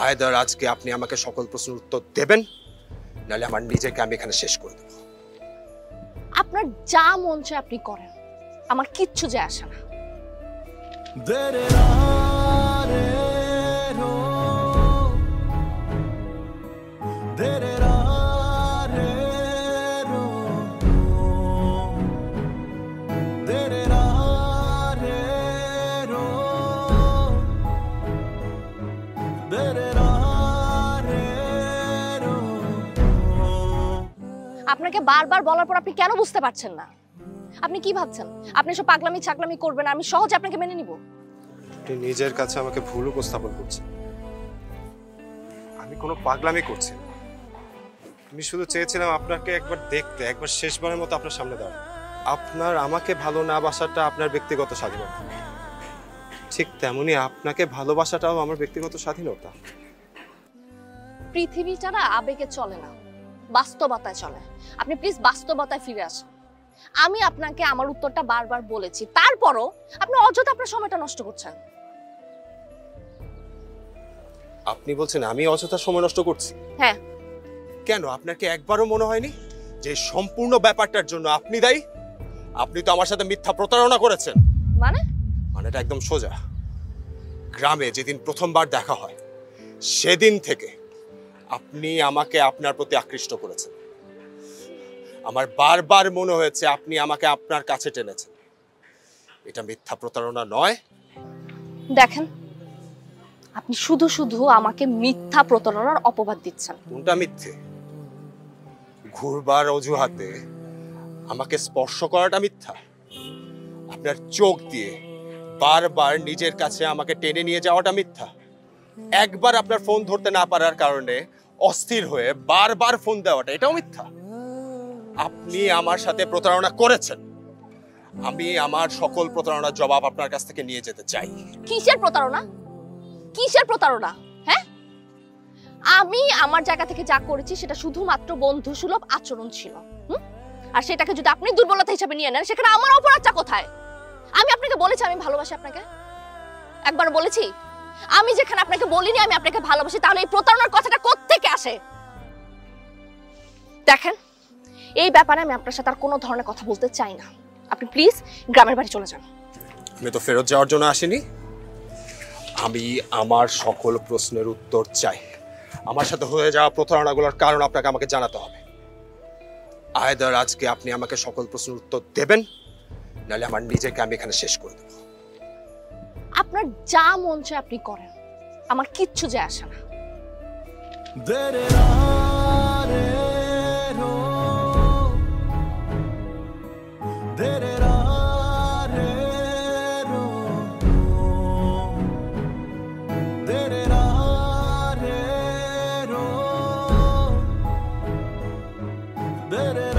আয়দার আজকে আপনি আমাকে সকল প্রশ্নের উত্তর দেবেন, নাহলে আমার নিজেকে আমি এখানে শেষ করে দেব। আপনার যা মন চায় আপনি করেন, আমার কিচ্ছু যায় আসে না। আপনাকে বারবার বলার পর আপনি কেন বুঝতে পারছেন না? আপনি কি ভাবছেন আপনি সব পাগলামি ছাগলামি করবেন, আমি সহজে আপনাকে মেনে নিব? আপনি নিজের কাছে আমাকে ভুল উপস্থাপন করছেন। আমি কোনো পাগলামি করছি না। আমি শুধু চেয়েছিলাম আপনাকে একবার দেখতে, একবার শেষবারের মতো আপনার সামনে দাঁড়ানো। আপনার আমাকে ভালো না বাসাটা আপনার ব্যক্তিগত স্বাধীনতা, ঠিক তেমনি আপনাকে ভালোবাসাটাও আমার ব্যক্তিগত স্বাধীনতা। পৃথিবীটা না আবেগে চলে না, বাস্তবতায় চলে। আপনি প্লিজ বাস্তবতায় ফিরে আসুন। আমি আপনাকে আমার উত্তরটা বারবার বলেছি, তারপরও আপনি অযথা আপনার সময়টা নষ্ট করছেন। আপনি বলছেন আমি অযথা সময় নষ্ট করছি? হ্যাঁ। কেন, আপনার কি একবারও মনে হয়নি যে সম্পূর্ণ ব্যাপারটার জন্য আপনি দায়ী? আপনি তো আমার সাথে মিথ্যা প্রতারণা করেছেন। মানেটা একদম সোজা। গ্রামে যেদিন প্রথমবার দেখা হয় সেদিন থেকে আপনি আমাকে আপনার প্রতি আকৃষ্ট করেছেন। আমার বারবার মনে হয়েছে আপনি আমাকে আপনার কাছে টেনেছেন। এটা মিথ্যা প্রতারণা নয়? দেখেন, আপনি শুধু শুধু আমাকে মিথ্যা প্রতারণার অপবাদ দিচ্ছেন। কোনটা মিথ্যে? ঘুরবার অজুহাতে আমাকে স্পর্শ করাটা মিথ্যা? আপনার চোখ দিয়ে বারবার নিজের কাছে আমাকে টেনে নিয়ে যাওয়াটা মিথ্যা? একবার আপনার ফোন ধরতে না পারার কারণে অস্থির হয়ে বারবার ফোন দেওয়াটা, এটাও মিথ্যা? আপনি আমার সাথে প্রতারণা করেছেন। আমি আমার সকল প্রতারণার জবাব আপনার কাছ থেকে নিয়ে যেতে চাই। কিসের প্রতারণা? কিসের প্রতারণা? হ্যাঁ, আমি আমার জায়গা থেকে যা করেছি সেটা শুধুমাত্র বন্ধুসুলভ আচরণ ছিল। আর সেটাকে যদি আপনি দুর্বলতা হিসেবে নিয়ে নেন, সেখানে আমার অপরাধটা কোথায়? আমি আপনাকে বলেছি আমি ভালোবাসি আপনাকে? একবার বলেছি? আমি যেখানে আপনাকে বলিনি আমি আপনাকে ভালোবাসি, তাহলে এই প্রতারণার কথাটা কোত্থেকে আসে? দেখেন, এই ব্যাপারে আমি আপনার সাথে আর কোনো ধরনের কথা বলতে চাই না। আপনি প্লিজ গ্রামের বাড়ি চলে যান। আমি তো ফেরত যাওয়ার জন্য আসিনি। আমি আমার সকল প্রশ্নের উত্তর চাই। আমার সাথে হয়ে যাওয়া প্রতারণাগুলোর কারণ আপনাকে আমাকে জানাতে হবে। আয়দার আজকে আপনি আমাকে সকল প্রশ্নের উত্তর দেবেন, নাহলে আমার নিজেকে আমি এখানে শেষ করে দেব। আপনার যা মন চায় আপনি করেন, আমার কিচ্ছু যায় আসে না। Better